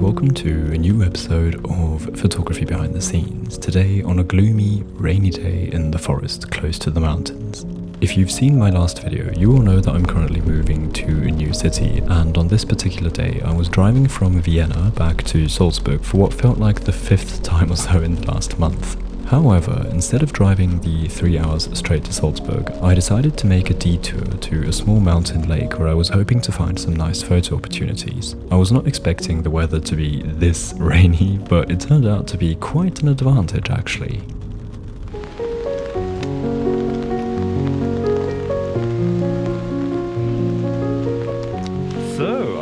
Welcome to a new episode of Photography Behind the Scenes, today on a gloomy, rainy day in the forest close to the mountains. If you've seen my last video, you will know that I'm currently moving to a new city, and on this particular day I was driving from Vienna back to Salzburg for what felt like the 5th time or so in the last month. However, instead of driving the 3 hours straight to Salzburg, I decided to make a detour to a small mountain lake where I was hoping to find some nice photo opportunities. I was not expecting the weather to be this rainy, but it turned out to be quite an advantage actually.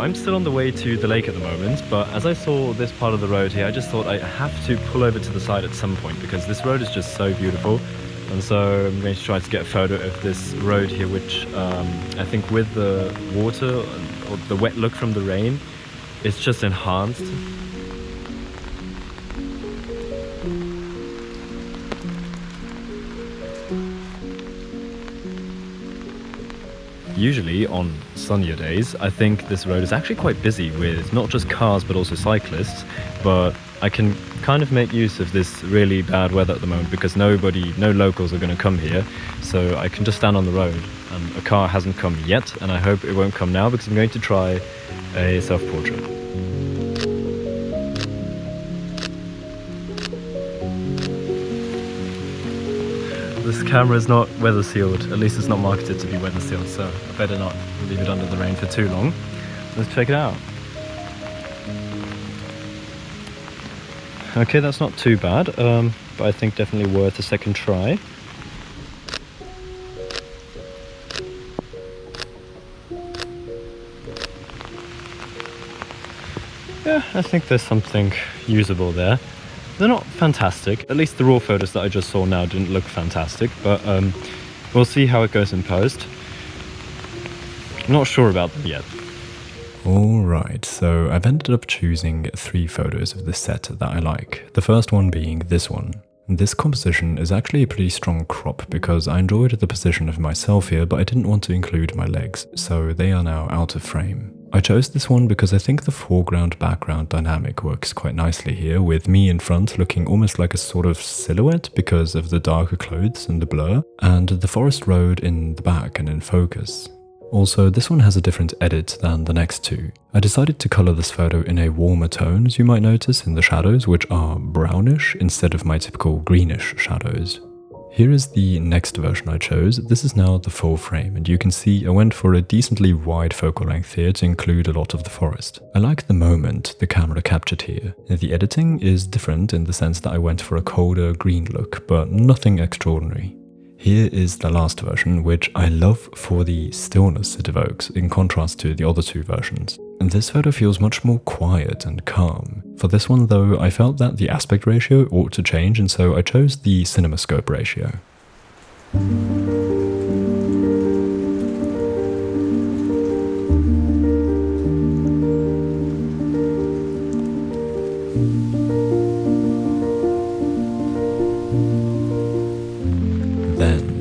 I'm still on the way to the lake at the moment, but as I saw this part of the road here, I just thought I have to pull over to the side at some point because this road is just so beautiful. And so I'm going to try to get a photo of this road here, which I think with the water or the wet look from the rain, it's just enhanced. Usually on sunnier days, I think this road is actually quite busy with not just cars but also cyclists, but I can kind of make use of this really bad weather at the moment because no locals are going to come here, so I can just stand on the road. A car hasn't come yet, and I hope it won't come now because I'm going to try a self-portrait. This camera is not weather sealed, at least it's not marketed to be weather sealed, so I better not leave it under the rain for too long. Let's check it out. Okay, that's not too bad, but I think definitely worth a second try. Yeah, I think there's something usable there. They're not fantastic, at least the raw photos that I just saw now didn't look fantastic, but we'll see how it goes in post. I'm not sure about them yet. Alright, so I've ended up choosing 3 photos of this set that I like. The first one being this one. This composition is actually a pretty strong crop because I enjoyed the position of myself here, but I didn't want to include my legs, so they are now out of frame. I chose this one because I think the foreground-background dynamic works quite nicely here, with me in front looking almost like a sort of silhouette because of the darker clothes and the blur, and the forest road in the back and in focus. Also, this one has a different edit than the next two. I decided to colour this photo in a warmer tone, as you might notice in the shadows, which are brownish instead of my typical greenish shadows. Here is the next version I chose. This is now the full frame, and you can see I went for a decently wide focal length here to include a lot of the forest. I like the moment the camera captured here. The editing is different in the sense that I went for a colder green look, but nothing extraordinary. Here is the last version, which I love for the stillness it evokes, in contrast to the other 2 versions. And this photo feels much more quiet and calm. For this one though, I felt that the aspect ratio ought to change, and so I chose the cinemascope ratio.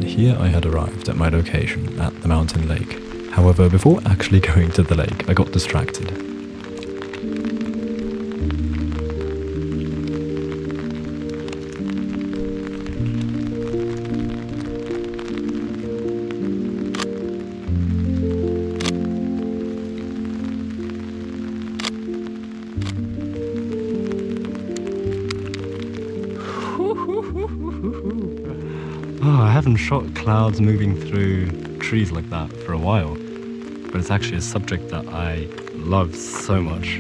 Here I had arrived at my location at the mountain lake. However, before actually going to the lake, I got distracted. Oh, I haven't shot clouds moving through trees like that for a while, but it's actually a subject that I love so much.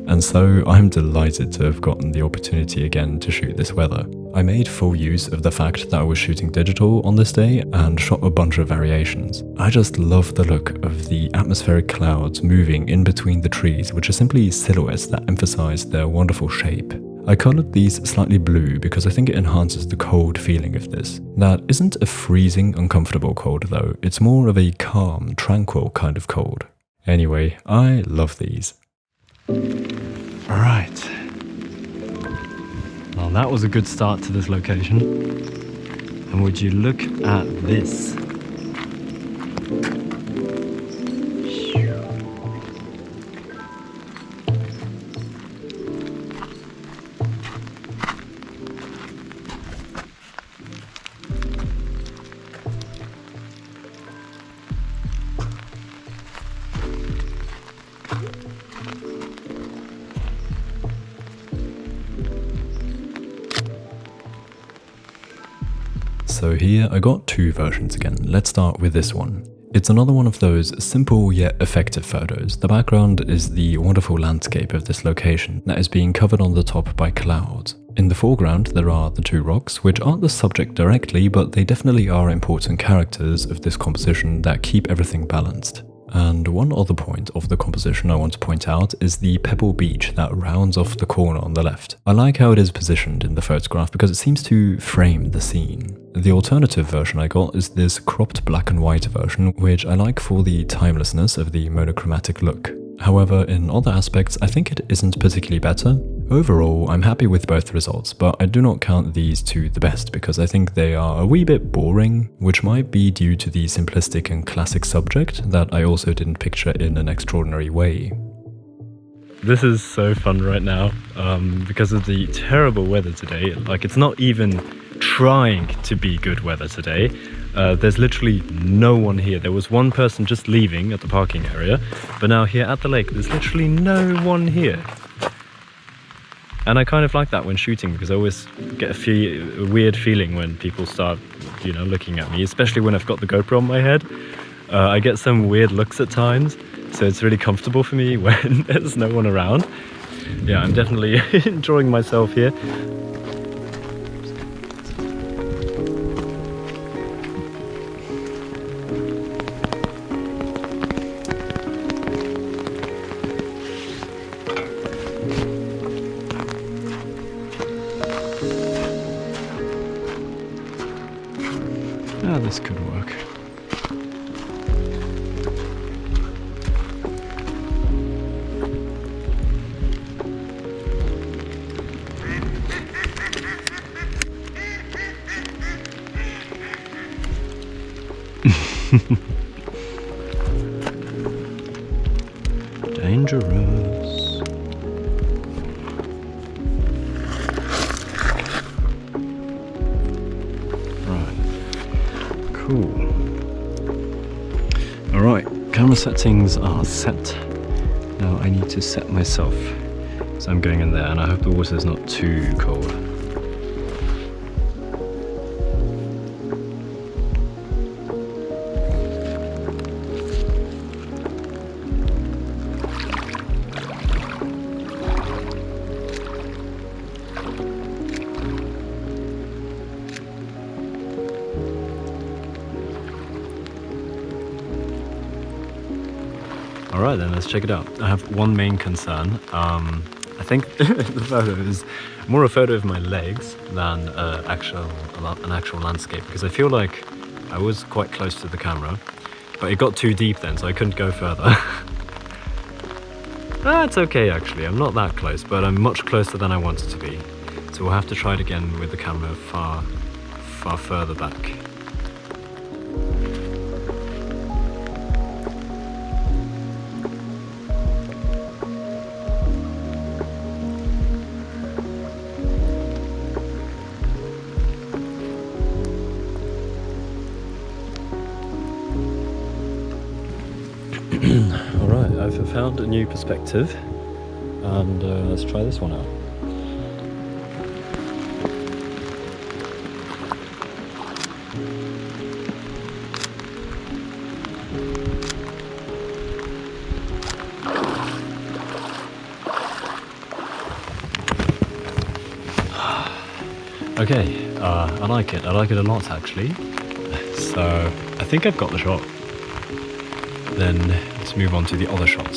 And so I'm delighted to have gotten the opportunity again to shoot this weather. I made full use of the fact that I was shooting digital on this day and shot a bunch of variations. I just love the look of the atmospheric clouds moving in between the trees, which are simply silhouettes that emphasize their wonderful shape. I coloured these slightly blue because I think it enhances the cold feeling of this. That isn't a freezing, uncomfortable cold though, it's more of a calm, tranquil kind of cold. Anyway, I love these. Alright. Well, that was a good start to this location. And would you look at this? So here I got two versions again. Let's start with this one. It's another one of those simple yet effective photos. The background is the wonderful landscape of this location that is being covered on the top by clouds. In the foreground there are the two rocks, which aren't the subject directly, but they definitely are important characters of this composition that keep everything balanced. And one other point of the composition I want to point out is the pebble beach that rounds off the corner on the left. I like how it is positioned in the photograph because it seems to frame the scene. The alternative version I got is this cropped black and white version, which I like for the timelessness of the monochromatic look. However, in other aspects, I think it isn't particularly better. Overall, I'm happy with both results, but I do not count these two the best because I think they are a wee bit boring, which might be due to the simplistic and classic subject that I also didn't picture in an extraordinary way. This is so fun right now, because of the terrible weather today. Like, it's not even trying to be good weather today. There's literally no one here. There was one person just leaving at the parking area, but now here at the lake, there's literally no one here. And I kind of like that when shooting because I always get a weird feeling when people start, looking at me, especially when I've got the GoPro on my head. I get some weird looks at times, so it's really comfortable for me when there's no one around. Yeah, I'm definitely enjoying myself here. Ah, this could work. Dangerous. Right. Cool. Alright, camera settings are set. Now I need to set myself. So I'm going in there and I hope the water is not too cold. Alright then, let's check it out. I have one main concern. I think the photo is more a photo of my legs than an actual landscape, because I feel like I was quite close to the camera, but it got too deep then, so I couldn't go further. It's okay actually, I'm not that close, but I'm much closer than I wanted to be. So we'll have to try it again with the camera far further back. Alright, I've found a new perspective and let's try this one out. Okay, I like it. I like it a lot, actually. So, I think I've got the shot. Then, let's move on to the other shot.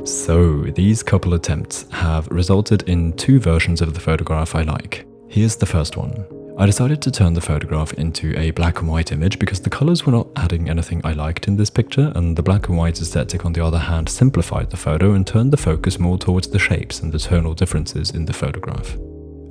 So, these couple attempts have resulted in two versions of the photograph I like. Here's the first one. I decided to turn the photograph into a black and white image because the colours were not adding anything I liked in this picture, and the black and white aesthetic on the other hand simplified the photo and turned the focus more towards the shapes and the tonal differences in the photograph.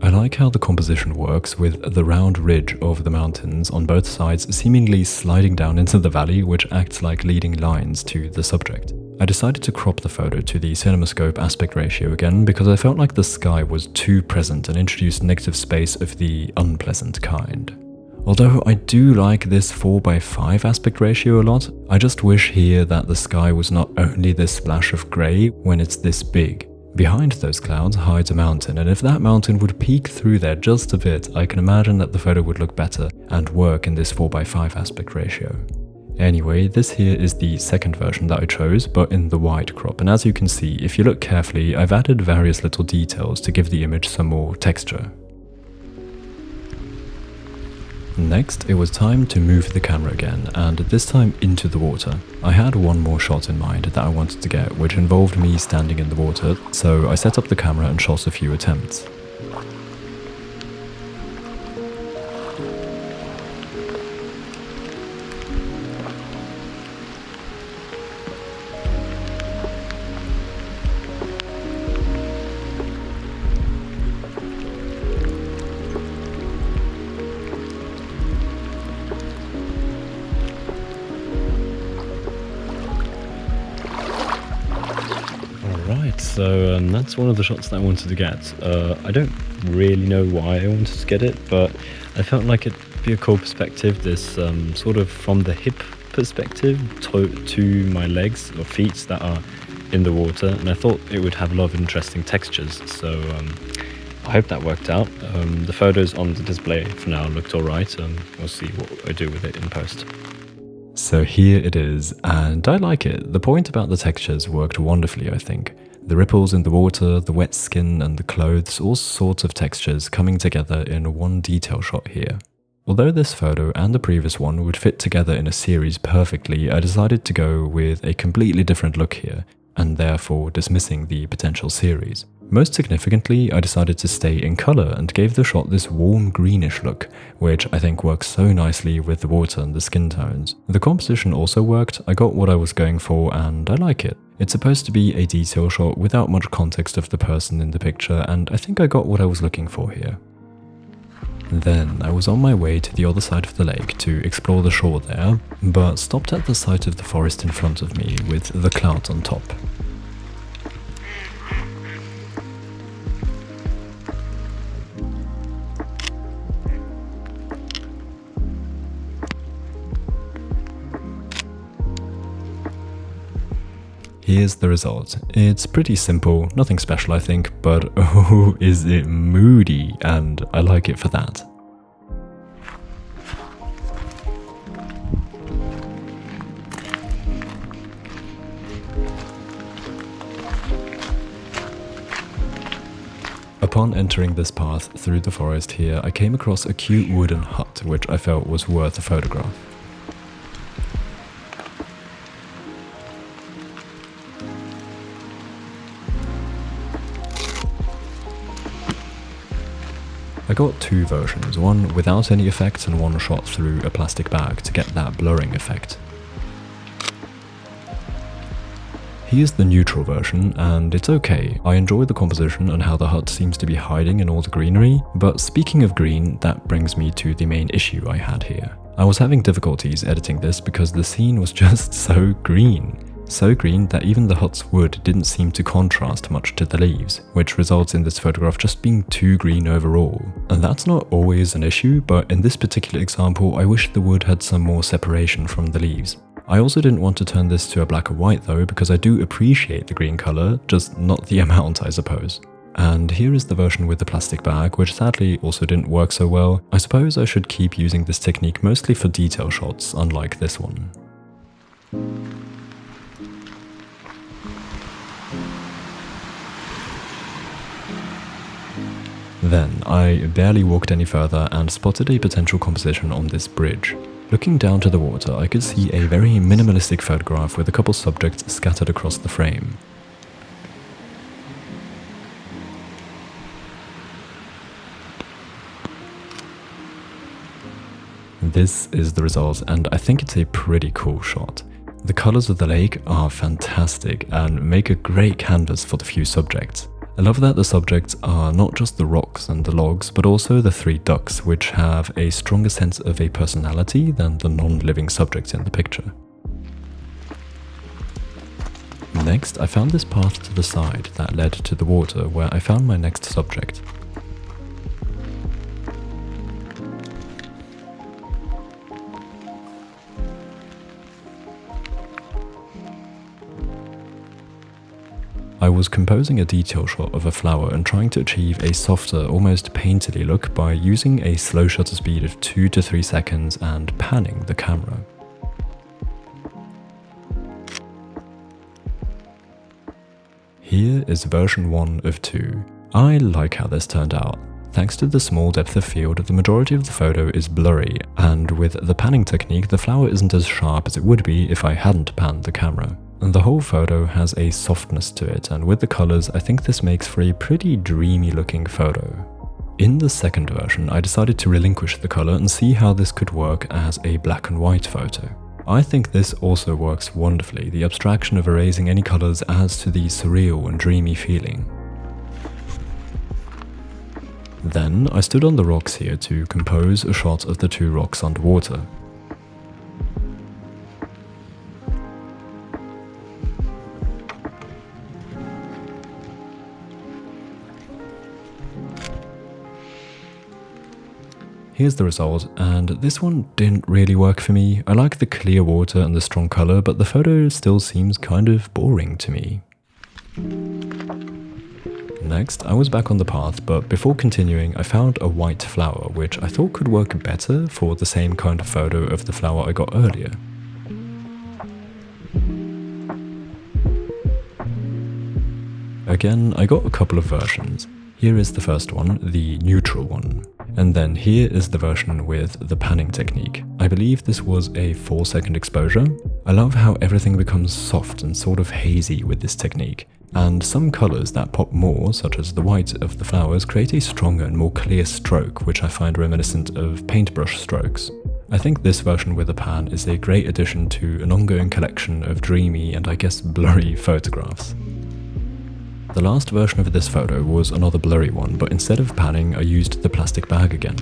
I like how the composition works with the round ridge of the mountains on both sides seemingly sliding down into the valley, which acts like leading lines to the subject. I decided to crop the photo to the CinemaScope aspect ratio again because I felt like the sky was too present and introduced negative space of the unpleasant kind. Although I do like this 4:5 aspect ratio a lot, I just wish here that the sky was not only this splash of grey when it's this big. Behind those clouds hides a mountain, and if that mountain would peek through there just a bit, I can imagine that the photo would look better and work in this 4:5 aspect ratio. Anyway, this here is the second version that I chose, but in the wide crop, and as you can see, if you look carefully, I've added various little details to give the image some more texture. Next, it was time to move the camera again, and this time into the water. I had one more shot in mind that I wanted to get, which involved me standing in the water, so I set up the camera and shot a few attempts. So that's one of the shots that I wanted to get. I don't really know why I wanted to get it, but I felt like it'd be a cool perspective, this sort of from the hip perspective to my legs or feet that are in the water, and I thought it would have a lot of interesting textures, so I hope that worked out. The photos on the display for now looked alright, and we'll see what I do with it in post. So here it is, and I like it. The point about the textures worked wonderfully, I think. The ripples in the water, the wet skin and the clothes, all sorts of textures coming together in one detail shot here. Although this photo and the previous one would fit together in a series perfectly, I decided to go with a completely different look here, and therefore dismissing the potential series. Most significantly, I decided to stay in colour and gave the shot this warm greenish look, which I think works so nicely with the water and the skin tones. The composition also worked, I got what I was going for and I like it. It's supposed to be a detail shot without much context of the person in the picture, and I think I got what I was looking for here. Then I was on my way to the other side of the lake to explore the shore there, but stopped at the sight of the forest in front of me with the clouds on top. Here's the result. It's pretty simple, nothing special I think, but oh, is it moody, and I like it for that. Upon entering this path through the forest here, I came across a cute wooden hut which I felt was worth a photograph. I got two versions, one without any effects and one shot through a plastic bag to get that blurring effect. Here's the neutral version, and it's okay. I enjoy the composition and how the hut seems to be hiding in all the greenery, but speaking of green, that brings me to the main issue I had here. I was having difficulties editing this because the scene was just so green. So green that even the hut's wood didn't seem to contrast much to the leaves, which results in this photograph just being too green overall. And that's not always an issue, but in this particular example I wish the wood had some more separation from the leaves. I also didn't want to turn this to a black and white though, because I do appreciate the green colour, just not the amount I suppose. And here is the version with the plastic bag, which sadly also didn't work so well. I suppose I should keep using this technique mostly for detail shots, unlike this one. Then I barely walked any further and spotted a potential composition on this bridge. Looking down to the water, I could see a very minimalistic photograph with a couple subjects scattered across the frame. This is the result, and I think it's a pretty cool shot. The colours of the lake are fantastic and make a great canvas for the few subjects. I love that the subjects are not just the rocks and the logs, but also the 3 ducks, which have a stronger sense of a personality than the non-living subjects in the picture. Next, I found this path to the side that led to the water, where I found my next subject. I was composing a detail shot of a flower and trying to achieve a softer, almost painterly look by using a slow shutter speed of 2 to 3 seconds and panning the camera. Here is version 1 of 2. I like how this turned out. Thanks to the small depth of field, the majority of the photo is blurry, and with the panning technique, the flower isn't as sharp as it would be if I hadn't panned the camera. And the whole photo has a softness to it, and with the colours, I think this makes for a pretty dreamy looking photo. In the second version, I decided to relinquish the colour and see how this could work as a black and white photo. I think this also works wonderfully. The abstraction of erasing any colours adds to the surreal and dreamy feeling. Then I stood on the rocks here to compose a shot of the 2 rocks underwater. Here's the result, and this one didn't really work for me. I like the clear water and the strong colour, but the photo still seems kind of boring to me. Next, I was back on the path, but before continuing, I found a white flower, which I thought could work better for the same kind of photo of the flower I got earlier. Again, I got a couple of versions. Here is the first one, the neutral one. And then here is the version with the panning technique. I believe this was a 4-second exposure. I love how everything becomes soft and sort of hazy with this technique. And some colours that pop more, such as the white of the flowers, create a stronger and more clear stroke, which I find reminiscent of paintbrush strokes. I think this version with a pan is a great addition to an ongoing collection of dreamy and I guess blurry photographs. The last version of this photo was another blurry one, but instead of panning, I used the plastic bag again.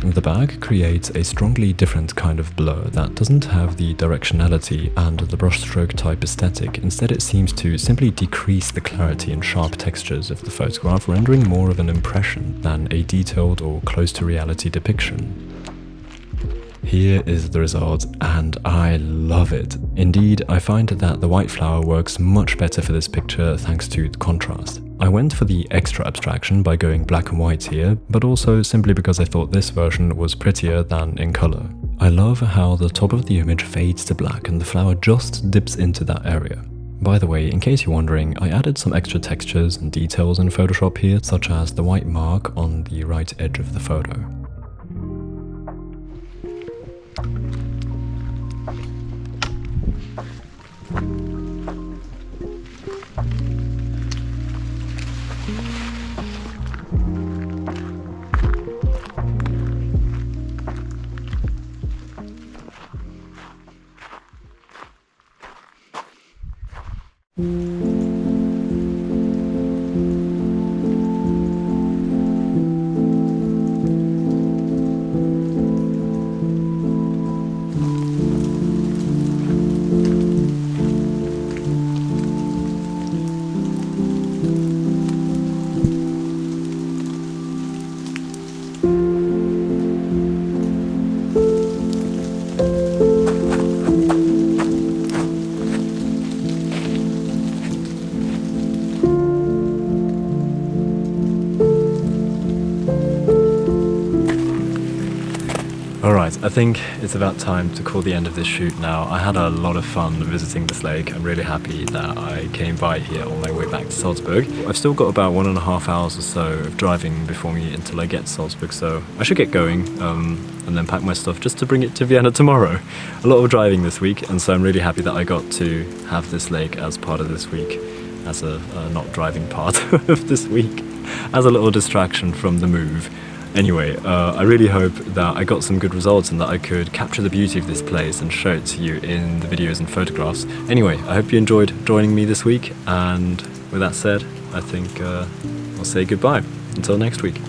The bag creates a strongly different kind of blur that doesn't have the directionality and the brushstroke type aesthetic. Instead, it seems to simply decrease the clarity and sharp textures of the photograph, rendering more of an impression than a detailed or close to reality depiction. Here is the result, and I love it. Indeed, I find that the white flower works much better for this picture thanks to the contrast. I went for the extra abstraction by going black and white here, but also simply because I thought this version was prettier than in colour. I love how the top of the image fades to black and the flower just dips into that area. By the way, in case you're wondering, I added some extra textures and details in Photoshop here, such as the white mark on the right edge of the photo. Right, I think it's about time to call the end of this shoot now. I had a lot of fun visiting this lake. I'm really happy that I came by here on my way back to Salzburg. I've still got about 1.5 hours or so of driving before me until I get to Salzburg, so I should get going and then pack my stuff just to bring it to Vienna tomorrow. A lot of driving this week, and so I'm really happy that I got to have this lake as part of this week, as a not driving part of this week, as a little distraction from the move. Anyway, I really hope that I got some good results and that I could capture the beauty of this place and show it to you in the videos and photographs. Anyway, I hope you enjoyed joining me this week, and with that said, I think I'll say goodbye until next week.